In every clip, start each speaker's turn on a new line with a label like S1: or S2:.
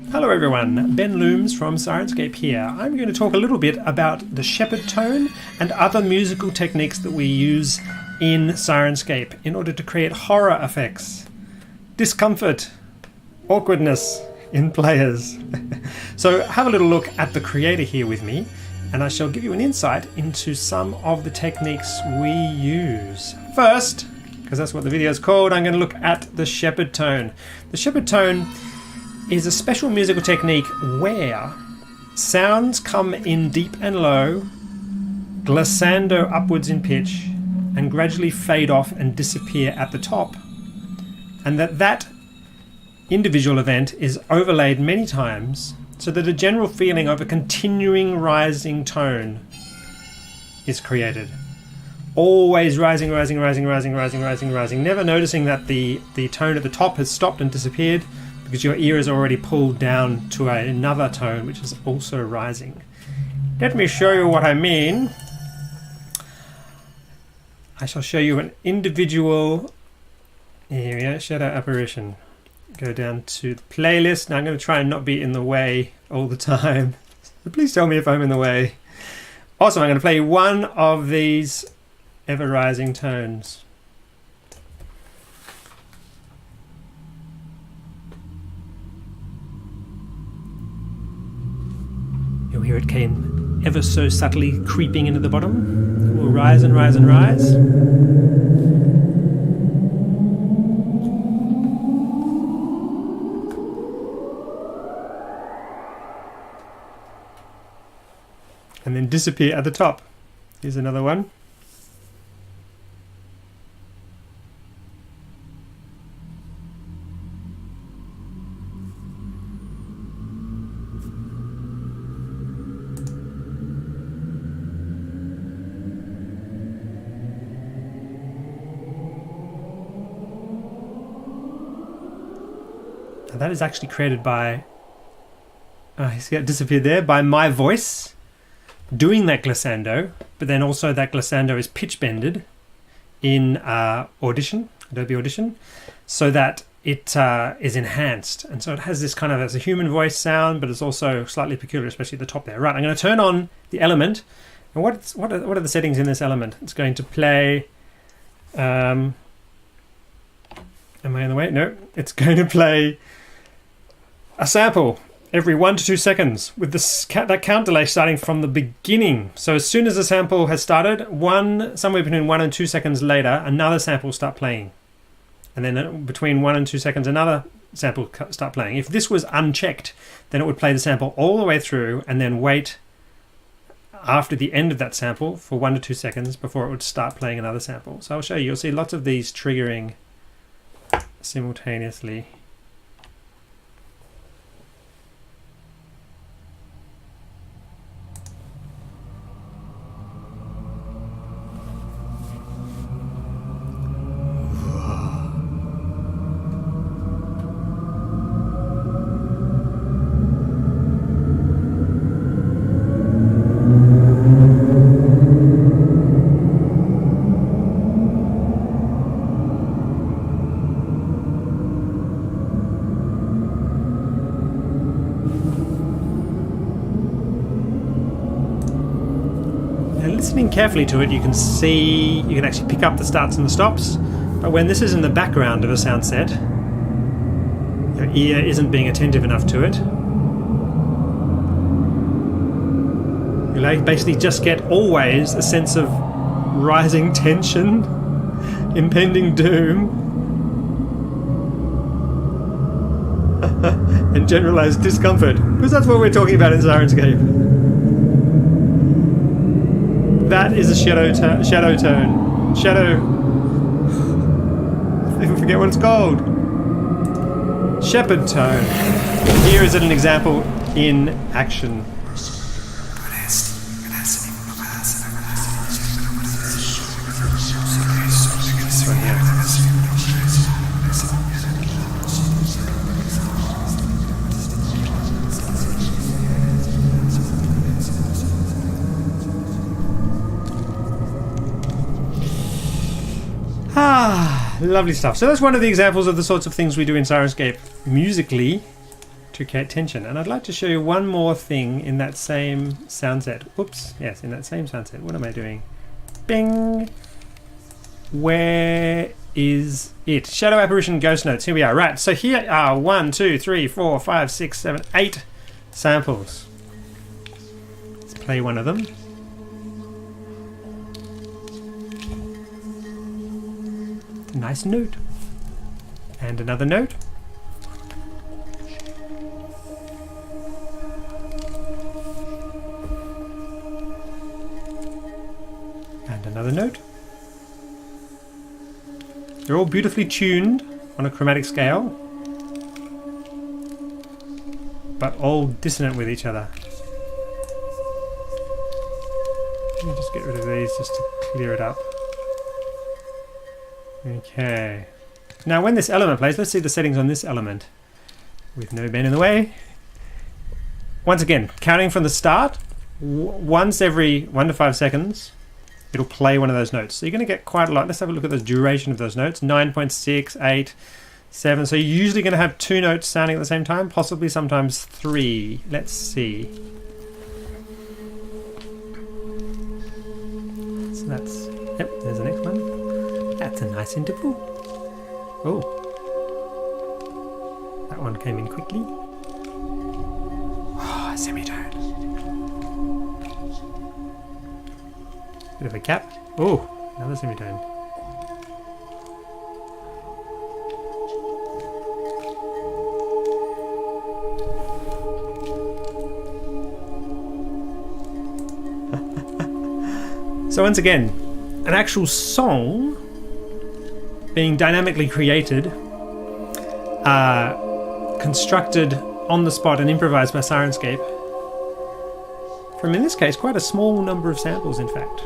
S1: Hello everyone, Ben Looms from Syrinscape here. I'm going to talk a little bit about the shepherd tone and other musical techniques that we use in Syrinscape in order to create horror effects, discomfort, awkwardness in players. So have a little look at the creator here with me and I shall give you an insight into some of the techniques we use. First, because that's what the video is called, I'm going to look at the shepherd tone. The shepherd tone is a special musical technique where sounds come in deep and low, glissando upwards in pitch, and gradually fade off and disappear at the top. And that individual event is overlaid many times so that a general feeling of a continuing rising tone is created. Always rising, rising, rising, rising, rising, rising, rising. Never noticing that the tone at the top has stopped and disappeared, because your ear is already pulled down to another tone which is also rising. Let me show you what I mean. I shall show you an individual, here we go, shadow apparition. Go down to the playlist. Now I'm going to try and not be in the way all the time. So please tell me if I'm in the way. Also, I'm going to play one of these ever rising tones. You'll hear it came ever so subtly creeping into the bottom. It will rise and rise and rise. And then disappear at the top. Here's another one. That is actually created by, see it disappeared there, by my voice doing that glissando, but then also that glissando is pitch bended in Audition, Adobe Audition, so that it is enhanced. And so it has this kind of, as a human voice sound, but it's also slightly peculiar, especially at the top there. Right, I'm going to turn on the element. And what are the settings in this element? It's going to play, am I in the way? No, it's going to play a sample every 1 to 2 seconds with that count delay starting from the beginning. So as soon as the sample has started, somewhere between 1 and 2 seconds later, another sample will start playing. And then between 1 and 2 seconds, another sample will start playing. If this was unchecked, then it would play the sample all the way through and then wait after the end of that sample for 1 to 2 seconds before it would start playing another sample. So I'll show you. You'll see lots of these triggering simultaneously. Listening carefully to it, you can actually pick up the starts and the stops, but when this is in the background of a sound set, your ear isn't being attentive enough to it. You basically just get always a sense of rising tension, impending doom, and generalized discomfort, because that's what we're talking about in Syrinscape. That is a shadow tone. Shadow. I even forget what it's called. Shepherd tone. Here is an example in action. Right here. Lovely stuff. So that's one of the examples of the sorts of things we do in Syrinscape musically to create tension. And I'd like to show you one more thing in that same sound set. Whoops, yes, in that same sound set. What am I doing? Bing! Where is it? Shadow apparition ghost notes. Here we are. Right, so here are 1, 2, 3, 4, 5, 6, 7, 8 samples. Let's play one of them. Nice note. And another note. And another note. They're all beautifully tuned on a chromatic scale, but all dissonant with each other. Let me just get rid of these just to clear it up. Okay. Now when this element plays, let's see the settings on this element with no bend in the way. Once again, counting from the start, once every 1 to 5 seconds, it'll play one of those notes. So you're going to get quite a lot. Let's have a look at the duration of those notes. 9.6, 8, 7. So you're usually going to have 2 notes sounding at the same time, possibly sometimes 3. Let's see. So that's, yep, there's the next one. That's a nice interval. Oh. That one came in quickly. Oh, semitone. Bit of a cap. Oh, another semitone. So once again, an actual song being dynamically created, constructed on the spot and improvised by Syrinscape from, in this case, quite a small number of samples, in fact.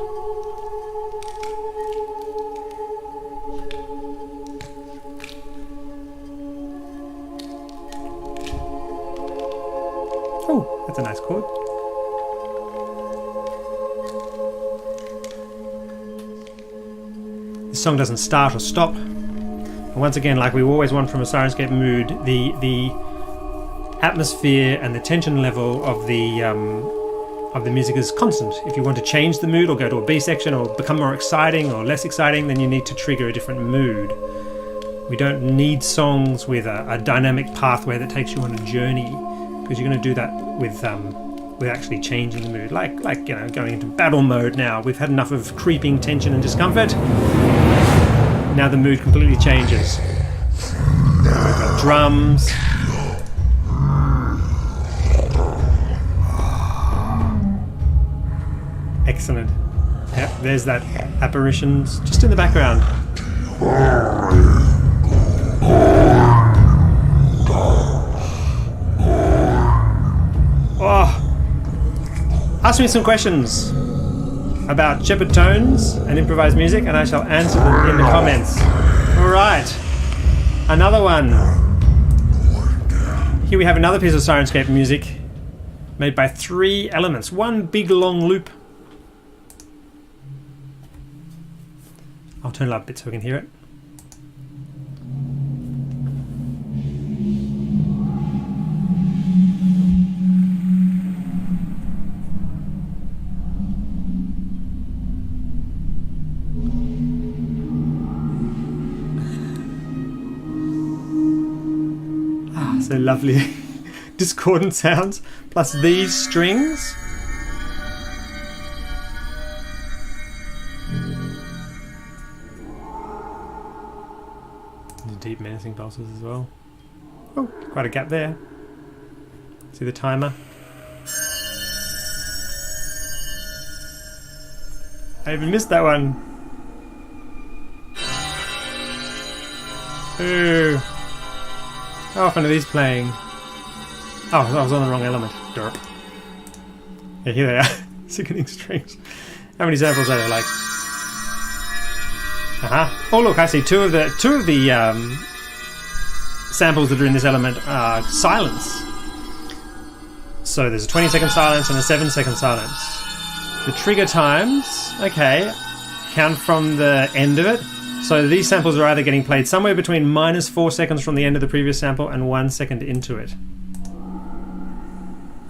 S1: Oh, that's a nice chord. This song doesn't start or stop. And once again, like we always want from a Syrinscape mood, the atmosphere and the tension level of the music is constant. If you want to change the mood or go to a B section or become more exciting or less exciting, then you need to trigger a different mood. We don't need songs with a dynamic pathway that takes you on a journey, because you're going to do that with actually changing the mood. Like you know, going into battle mode now. We've had enough of creeping tension and discomfort. Now the mood completely changes. We've got drums. Excellent. Yep, there's that apparitions just in the background. Oh, ask me some questions about shepherd tones and improvised music, and I shall answer them in the comments. All right, another one. Here we have another piece of Syrinscape music made by 3 elements, one big long loop. I'll turn it up a bit so we can hear it. So lovely discordant sounds, plus these strings. Deep menacing pulses as well. Oh, quite a gap there. See the timer? I even missed that one. Ooh. How often are these playing? Oh, I was on the wrong element. Derp. Yeah, here they are. Sickening strings. How many samples are there? Like, oh look, I see two of the samples that are in this element are silence. So there's a 20-second silence and a 7-second silence. The trigger times, okay, count from the end of it. So these samples are either getting played somewhere between -4 seconds from the end of the previous sample and 1 second into it.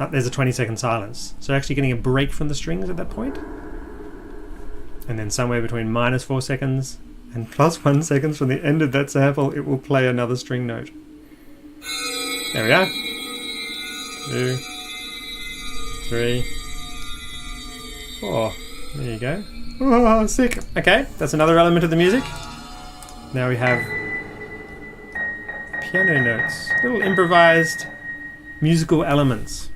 S1: there's a 20-second silence. So actually getting a break from the strings at that point. And then somewhere between -4 seconds and +1 seconds from the end of that sample, it will play another string note. There we are. 2, 3, 4. There you go. Oh, sick. Okay, that's another element of the music. Now we have piano notes, little improvised musical elements.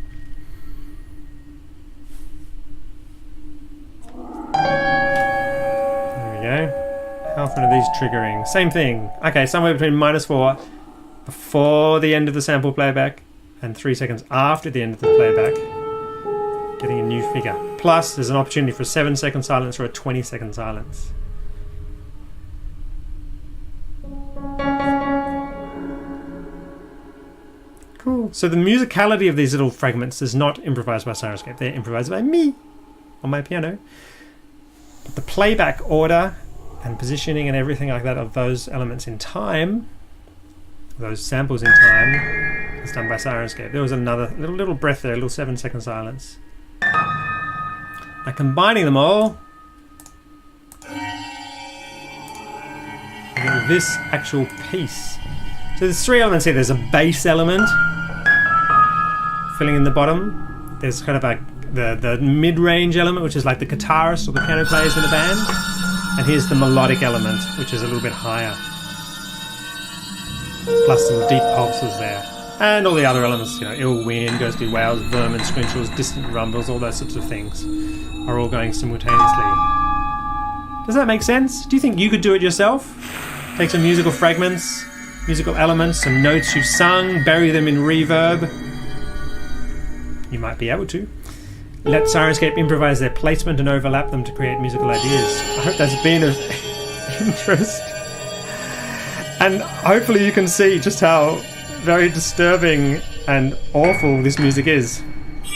S1: There we go. How often are these triggering? Same thing. Okay, somewhere between -4 before the end of the sample playback and 3 seconds after the end of the playback. Getting a new figure. Plus, there's an opportunity for a 7-second silence or a 20-second silence. Cool. So the musicality of these little fragments is not improvised by Syrinscape. They're improvised by me on my piano. But the playback order and positioning and everything like that of those elements in time, those samples in time, is done by Syrinscape. There was another little breath there, a little 7-second silence. Now combining them all, you get this actual piece. So there's 3 elements here. There's a bass element filling in the bottom. There's kind of the mid-range element, which is like the guitarist or the piano players in the band. And here's the melodic element, which is a little bit higher. Plus some deep pulses there. And all the other elements, you know, ill wind, ghostly wails, vermin, screeches, distant rumbles, all those sorts of things are all going simultaneously. Does that make sense? Do you think you could do it yourself? Take some musical fragments, musical elements, some notes you've sung, bury them in reverb. You might be able to. Let Syrinscape improvise their placement and overlap them to create musical ideas. I hope that's been of interest. And hopefully you can see just how very disturbing and awful this music is.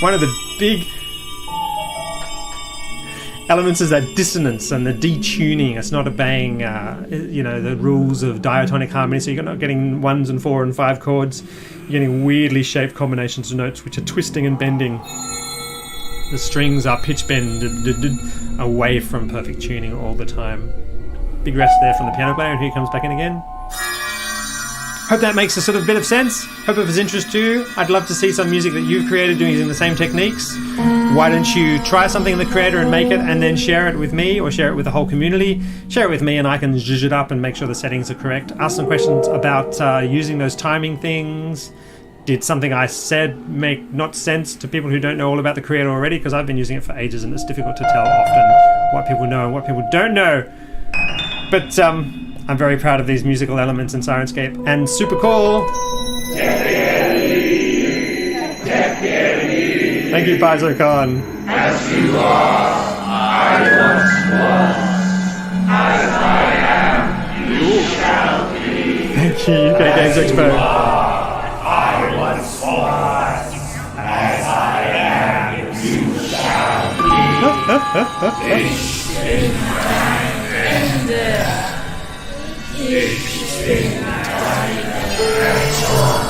S1: One of the big elements is that dissonance and the detuning. It's not obeying, the rules of diatonic harmony. So you're not getting 1s and 4 and 5 chords. You're getting weirdly shaped combinations of notes which are twisting and bending. The strings are pitch bended away from perfect tuning all the time. Big rest there from the piano player, and here he comes back in again. Hope that makes a sort of bit of sense. Hope it was interest to you. I'd love to see some music that you've created using the same techniques. Why don't you try something in the creator and make it, and then share it with me, or share it with the whole community. Share it with me and I can zhuzh it up and make sure the settings are correct. Ask some questions about using those timing things. Did something I said make not sense to people who don't know all about the creator already? Because I've been using it for ages and it's difficult to tell often what people know and what people don't know. But I'm very proud of these musical elements in Syrinscape, and super cool. Thank you, Paizo Khan.
S2: As you are, I once was. As I am, you shall be.
S1: Thank you, UK Games Expo.
S2: I once was. As I am, you shall be. Ich bin dein Ende. Ich bin deine Rettung.